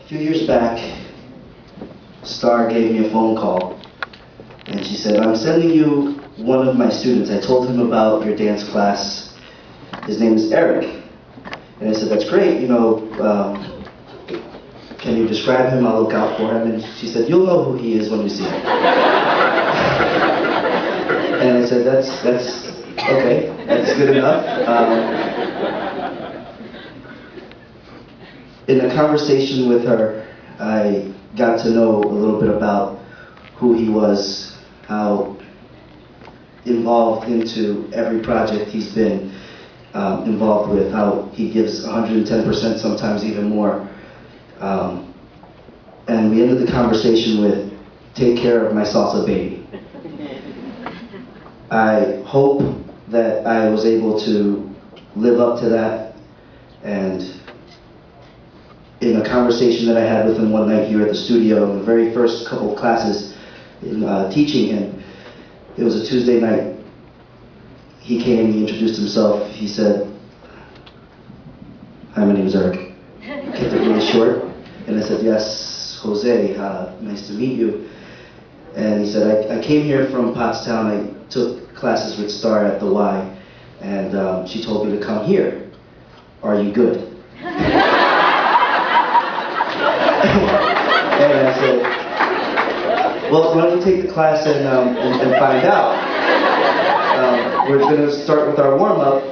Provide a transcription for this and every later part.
few years back, Star gave me a phone call, and she said, I'm sending you one of my students. I told him about your dance class. His name is Eric. And I said, that's great, can you describe him? I'll look out for him. And she said, you'll know who he is when you see him. And I said, that's okay, that's good enough. In a conversation with her, I got to know a little bit about who he was, how involved into every project he's been involved with, how he gives 110%, sometimes even more. And we ended the conversation with, take care of my salsa baby. I hope that I was able to live up to that, and in a conversation that I had with him one night here at the studio, in the very first couple of classes in teaching him, it was a Tuesday night. He came, he introduced himself, he said, hi, my name is Eric. Kept it really short, and I said, yes, Jose, nice to meet you. And he said, I came here from Pottstown, I took classes with Star at the Y, and she told me to come here. Are you good? And I said, well, why don't you take the class and find out? We're going to start with our warm-up.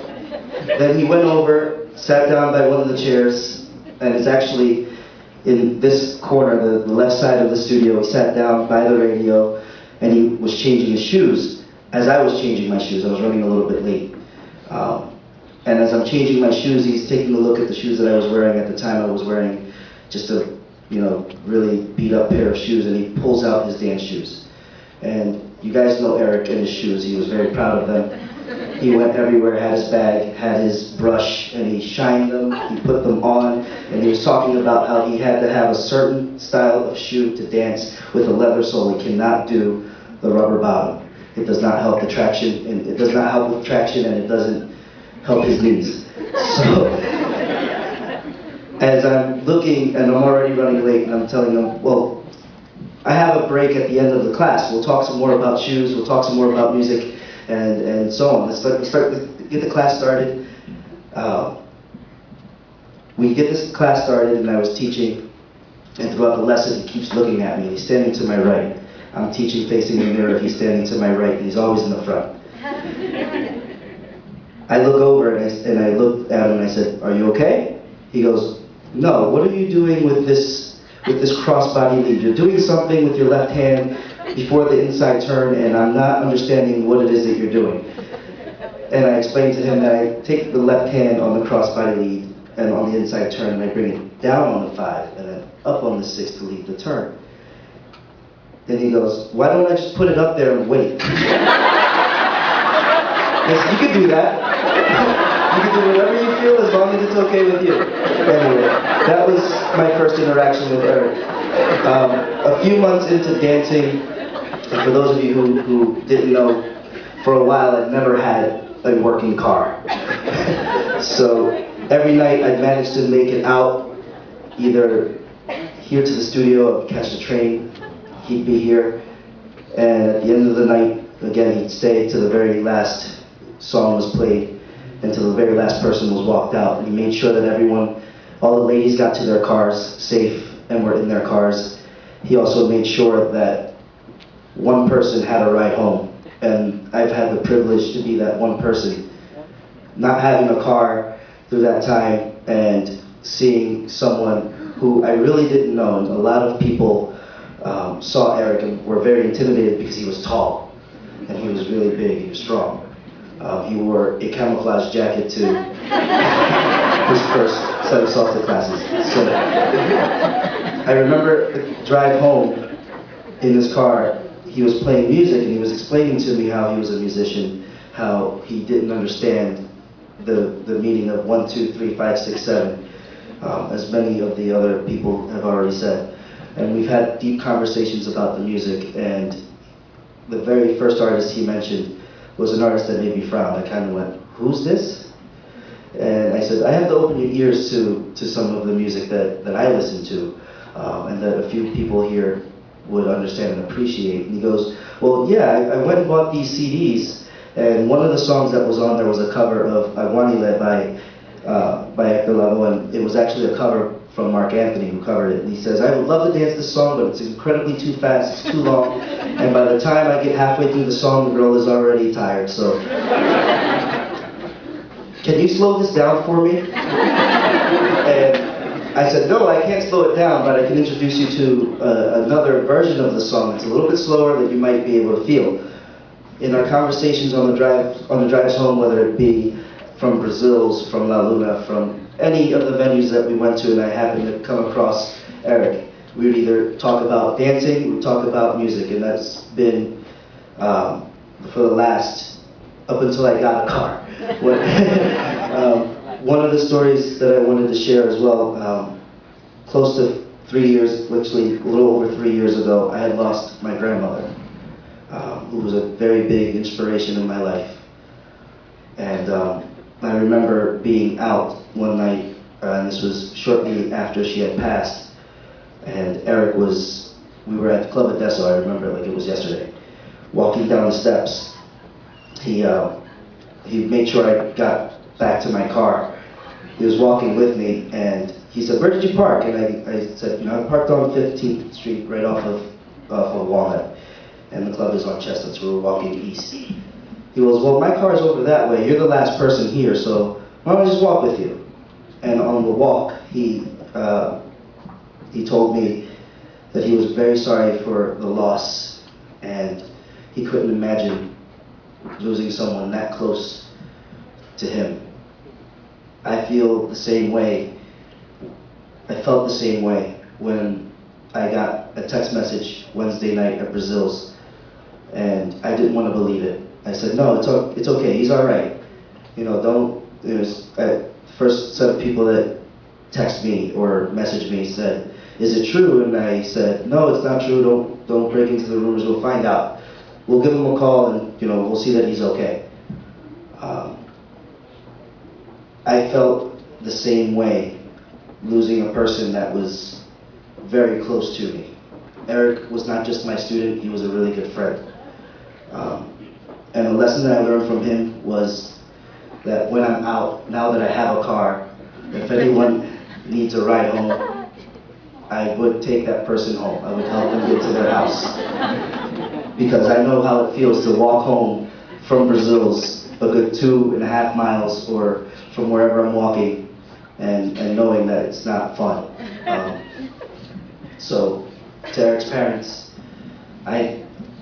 Then he went over, sat down by one of the chairs, and it's actually in this corner, the left side of the studio. He sat down by the radio, and he was changing his shoes. As I was changing my shoes, I was running a little bit late. And as I'm changing my shoes, he's taking a look at the shoes that I was wearing. At the time, I was wearing just a really beat up pair of shoes, and he pulls out his dance shoes. And you guys know Eric and his shoes. He was very proud of them. He went everywhere, had his bag, had his brush, and he shined them, he put them on, and he was talking about how he had to have a certain style of shoe to dance with a leather sole. He cannot do the rubber bottom. It does not help the traction, and it does not help with traction, and it doesn't help his knees. So, as I'm looking, and I'm already running late, and I'm telling them, well, I have a break at the end of the class. We'll talk some more about shoes, we'll talk some more about music, and so on. Let's get the class started. We get this class started, and I was teaching, and throughout the lesson, he keeps looking at me. He's standing to my right. I'm teaching facing the mirror, he's standing to my right, and he's always in the front. I look over, and I looked at him, and I said, are you okay? He goes, no, what are you doing with this crossbody lead? You're doing something with your left hand before the inside turn, and I'm not understanding what it is that you're doing. And I explained to him that I take the left hand on the crossbody lead and on the inside turn, and I bring it down on the 5 and then up on the 6 to lead the turn. Then he goes, why don't I just put it up there and wait? I said, you can do that. You can do whatever you feel as long as it's okay with you. Anyway, that was my first interaction with Eric. A few months into dancing, and for those of you who didn't know, for a while I'd never had a working car. So every night I'd manage to make it out, either here to the studio, I'd catch the train, he'd be here, and at the end of the night, again, he'd stay till the very last song was played, until the very last person was walked out. And he made sure that everyone, all the ladies got to their cars safe and were in their cars. He also made sure that one person had a ride home. And I've had the privilege to be that one person. Not having a car through that time and seeing someone who I really didn't know. And a lot of people saw Eric and were very intimidated because he was tall and he was really big, he was strong. He wore a camouflage jacket to his first set of salsa classes. So I remember the drive home in his car, he was playing music and he was explaining to me how he was a musician, how he didn't understand the meaning of 1, 2, 3, 5, 6, 7, as many of the other people have already said. And we've had deep conversations about the music, and the very first artist he mentioned was an artist that made me frown. I kind of went, who's this? And I said, I have to open your ears to some of the music that I listen to. and that a few people here would understand and appreciate. And he goes, well, yeah, I went and bought these CDs, and one of the songs that was on there was a cover of Aguanile by Hector Lavoe, and it was actually a cover from Mark Anthony who covered it. And he says, I would love to dance this song, but it's incredibly too fast, it's too long, and by the time I get halfway through the song, the girl is already tired, so can you slow this down for me? And I said, no, I can't slow it down, but I can introduce you to another version of the song. It's a little bit slower that you might be able to feel. In our conversations on the drives home, whether it be from Brazil's, from La Luna, from any of the venues that we went to, and I happened to come across Eric, we would either talk about dancing, we would talk about music, and that's been for the last, up until I got a car. One of the stories that I wanted to share as well, close to 3 years, literally a little over 3 years ago, I had lost my grandmother, who was a very big inspiration in my life. And I remember being out one night, and this was shortly after she had passed, and Eric we were at Club Adesso, I remember like it was yesterday, walking down the steps. He made sure I got back to my car. He was walking with me, and he said, where did you park? And I said, you know, I parked on 15th Street, right off of Walnut, and the club is on Chestnut, so we were walking east. He goes, well, my car's over that way, you're the last person here, so why don't I just walk with you? And on the walk, he told me that he was very sorry for the loss, and he couldn't imagine losing someone that close to him. I feel the same way. I felt the same way when I got a text message Wednesday night at Brazil's, and I didn't want to believe it. I said, no, it's okay, he's all right. You know, the first set of people that text me or message me said, is it true? And I said, no, it's not true, don't break into the rumors, we'll find out. We'll give him a call and, you know, we'll see that he's okay. I felt the same way losing a person that was very close to me. Eric was not just my student, he was a really good friend. And the lesson that I learned from him was that when I'm out, now that I have a car, if anyone needs a ride home, I would take that person home. I would help them get to their house. Because I know how it feels to walk home from Brazil's a good 2.5 miles or from wherever I'm walking and knowing that it's not fun. So to Eric's parents,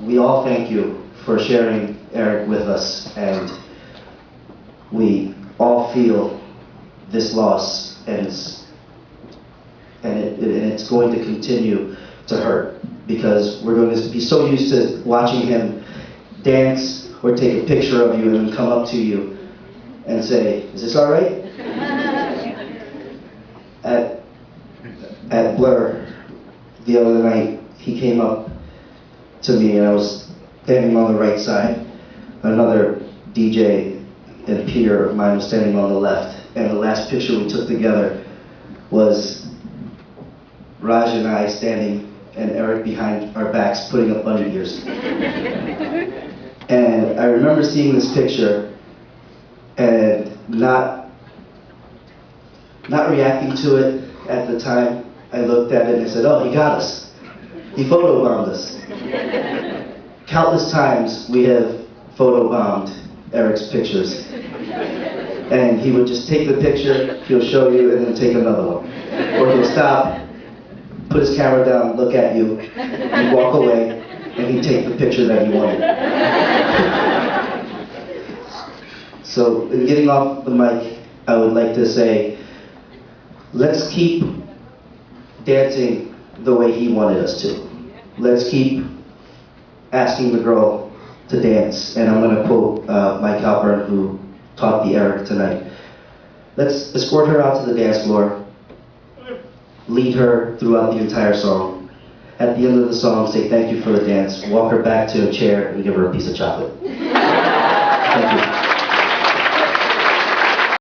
we all thank you for sharing Eric with us, and we all feel this loss, and it's going to continue to hurt, because we're going to be so used to watching him dance or take a picture of you and then come up to you and say, is this all right? At Blur the other night, he came up to me and I was standing on the right side. Another DJ and peer of mine was standing on the left, and the last picture we took together was Raj and I standing and Eric behind our backs putting up bunny ears. And I remember seeing this picture and not reacting to it at the time. I looked at it and I said, oh, he got us. He photobombed us. Countless times we have photobombed Eric's pictures. And he would just take the picture, he'll show you, and then take another one. Or he'll stop, put his camera down, look at you, and walk away, and he'd take the picture that he wanted. So, in getting off the mic, I would like to say, let's keep dancing the way he wanted us to. Let's keep asking the girl to dance. And I'm going to quote Mike Halpern, who taught the Eric tonight. Let's escort her out to the dance floor, lead her throughout the entire song. At the end of the song, say thank you for the dance, walk her back to a chair, and give her a piece of chocolate. Thank you.